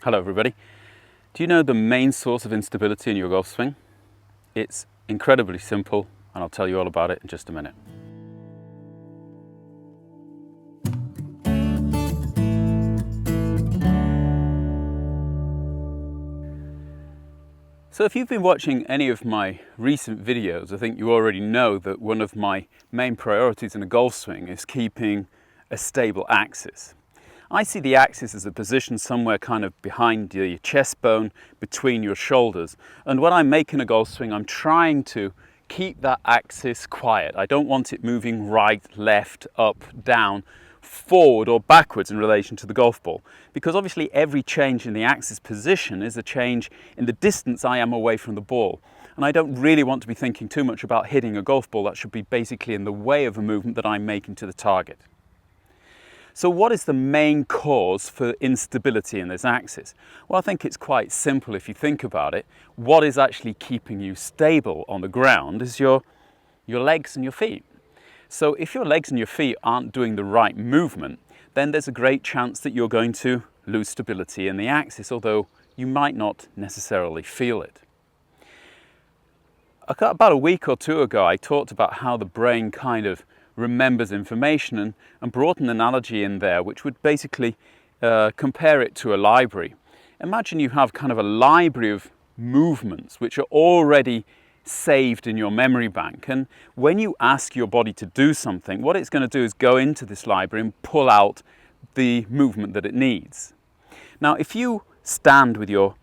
Hello everybody. Do you know the main source of instability in your golf swing? It's incredibly simple, and I'll tell you all about it in just a minute. So if you've been watching any of my recent videos, I think you already know that one of my main priorities in a golf swing is keeping a stable axis. I see the axis as a position somewhere kind of behind your chest bone, between your shoulders. And when I'm making a golf swing, I'm trying to keep that axis quiet. I don't want it moving right, left, up, down, forward or backwards in relation to the golf ball. Because obviously every change in the axis position is a change in the distance I am away from the ball. And I don't really want to be thinking too much about hitting a golf ball that should be basically in the way of a movement that I'm making to the target. So what is the main cause for instability in this axis? Well, I think it's quite simple if you think about it. What is actually keeping you stable on the ground is your legs and your feet. So if your legs and your feet aren't doing the right movement, then there's a great chance that you're going to lose stability in the axis, although you might not necessarily feel it. About a week or two ago, I talked about how the brain kind of remembers information and brought an analogy in there which would basically compare it to a library. Imagine you have kind of a library of movements which are already saved in your memory bank, and when you ask your body to do something, what it's going to do is go into this library and pull out the movement that it needs. Now if you stand with your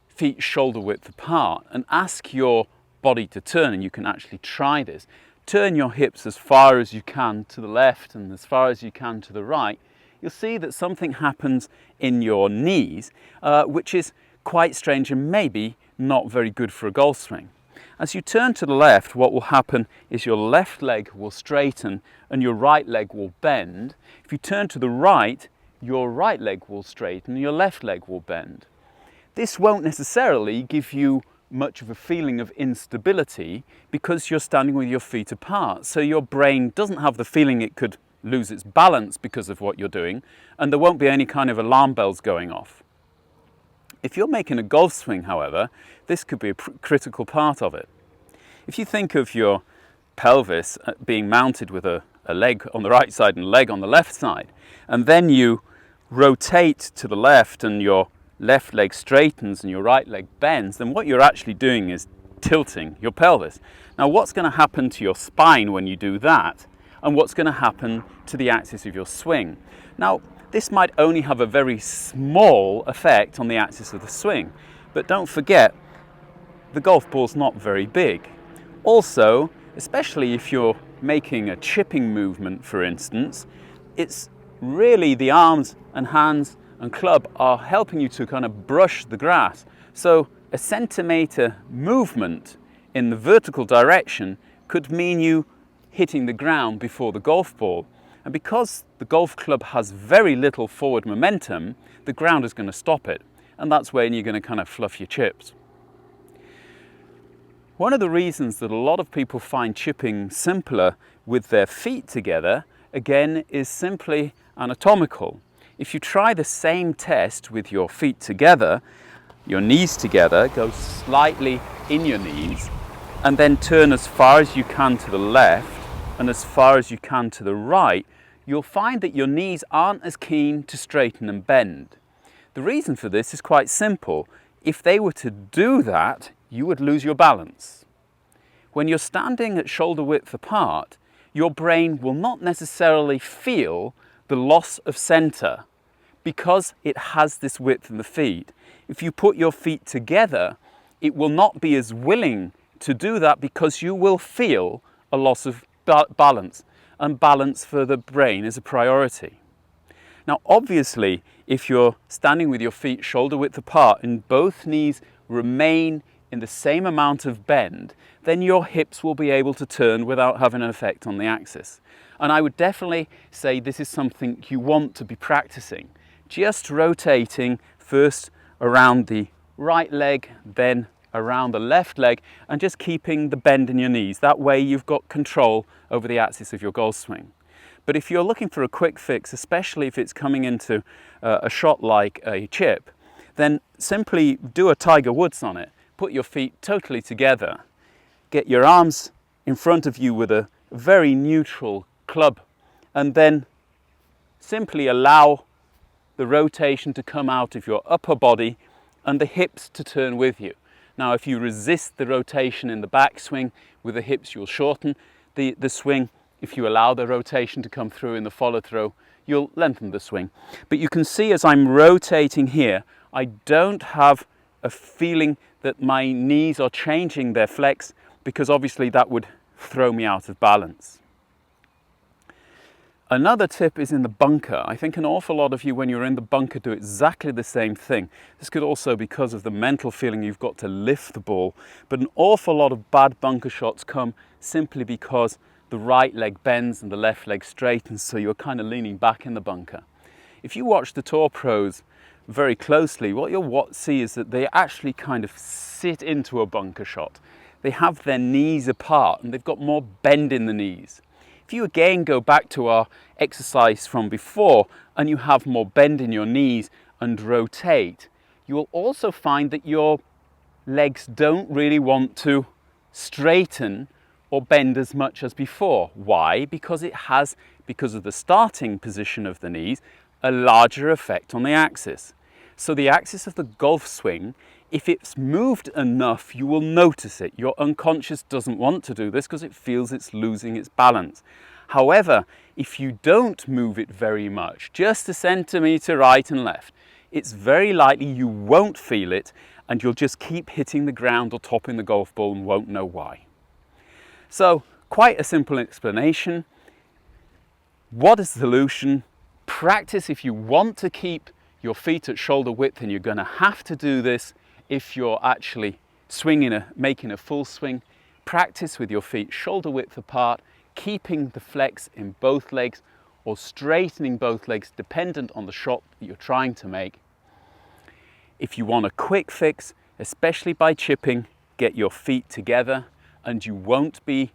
feet shoulder width apart and ask your body to turn, and you can actually try this, turn your hips as far as you can to the left and as far as you can to the right, you'll see that something happens in your knees which is quite strange and maybe not very good for a golf swing. As you turn to the left, what will happen is your left leg will straighten and your right leg will bend. If you turn to the right, your right leg will straighten and your left leg will bend. This won't necessarily give you much of a feeling of instability because you're standing with your feet apart. So your brain doesn't have the feeling it could lose its balance because of what you're doing, and there won't be any kind of alarm bells going off. If you're making a golf swing, however, this could be a critical part of it. If you think of your pelvis being mounted with a leg on the right side and a leg on the left side, and then you rotate to the left and your left leg straightens and your right leg bends, then what you're actually doing is tilting your pelvis. Now what's going to happen to your spine when you do that, and what's going to happen to the axis of your swing? Now this might only have a very small effect on the axis of the swing, but don't forget the golf ball's not very big. Also, especially if you're making a chipping movement, for instance, it's really the arms and hands and club are helping you to kind of brush the grass. So a centimetre movement in the vertical direction could mean you hitting the ground before the golf ball. And because the golf club has very little forward momentum, the ground is going to stop it. And that's when you're going to kind of fluff your chips. One of the reasons that a lot of people find chipping simpler with their feet together, again, is simply anatomical. If you try the same test with your feet together, your knees together, go slightly in your knees, and then turn as far as you can to the left and as far as you can to the right, you'll find that your knees aren't as keen to straighten and bend. The reason for this is quite simple. If they were to do that, you would lose your balance. When you're standing at shoulder width apart, your brain will not necessarily feel the loss of center because it has this width in the feet. If you put your feet together, it will not be as willing to do that because you will feel a loss of balance, and balance for the brain is a priority. Now obviously, if you're standing with your feet shoulder width apart and both knees remain in the same amount of bend, then your hips will be able to turn without having an effect on the axis. And I would definitely say this is something you want to be practicing. Just rotating first around the right leg, then around the left leg, and just keeping the bend in your knees. That way you've got control over the axis of your golf swing. But if you're looking for a quick fix, especially if it's coming into a shot like a chip, then simply do a Tiger Woods on it. Put your feet totally together. Get your arms in front of you with a very neutral club, and then simply allow the rotation to come out of your upper body and the hips to turn with you. Now, if you resist the rotation in the backswing with the hips, you'll shorten the swing. If you allow the rotation to come through in the follow throw, you'll lengthen the swing. But you can see as I'm rotating here, I don't have a feeling that my knees are changing their flex, because obviously that would throw me out of balance. Another tip is in the bunker. I think an awful lot of you, when you're in the bunker, do exactly the same thing. This could also be because of the mental feeling you've got to lift the ball, but an awful lot of bad bunker shots come simply because the right leg bends and the left leg straightens, so you're kind of leaning back in the bunker. If you watch the tour pros very closely, what you'll see is that they actually kind of sit into a bunker shot. They have their knees apart and they've got more bend in the knees. If you again go back to our exercise from before and you have more bend in your knees and rotate, you will also find that your legs don't really want to straighten or bend as much as before. Why? Because it has, because of the starting position of the knees, a larger effect on the axis. So the axis of the golf swing, if it's moved enough, you will notice it. Your unconscious doesn't want to do this because it feels it's losing its balance. However, if you don't move it very much, just a centimetre right and left, it's very likely you won't feel it and you'll just keep hitting the ground or topping the golf ball and won't know why. So, quite a simple explanation. What is the solution? Practice if you want to keep your feet at shoulder width, and you're going to have to do this if you're actually making a full swing. Practice with your feet shoulder width apart, keeping the flex in both legs or straightening both legs dependent on the shot that you're trying to make. If you want a quick fix, especially by chipping, get your feet together and you won't be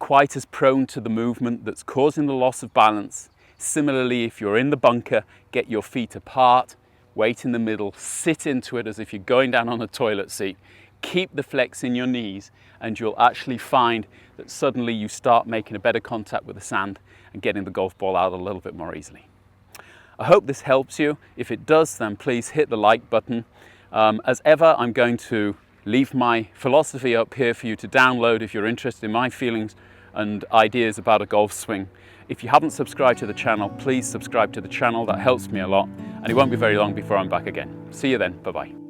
quite as prone to the movement that's causing the loss of balance. Similarly, if you're in the bunker, get your feet apart, weight in the middle, sit into it as if you're going down on a toilet seat, keep the flex in your knees, and you'll actually find that suddenly you start making a better contact with the sand and getting the golf ball out a little bit more easily. I hope this helps you. If it does, then please hit the like button. As ever, I'm going to leave my philosophy up here for you to download if you're interested in my feelings and ideas about a golf swing. If you haven't subscribed to the channel, please subscribe to the channel. That helps me a lot, and it won't be very long before I'm back again. See you then. Bye-bye.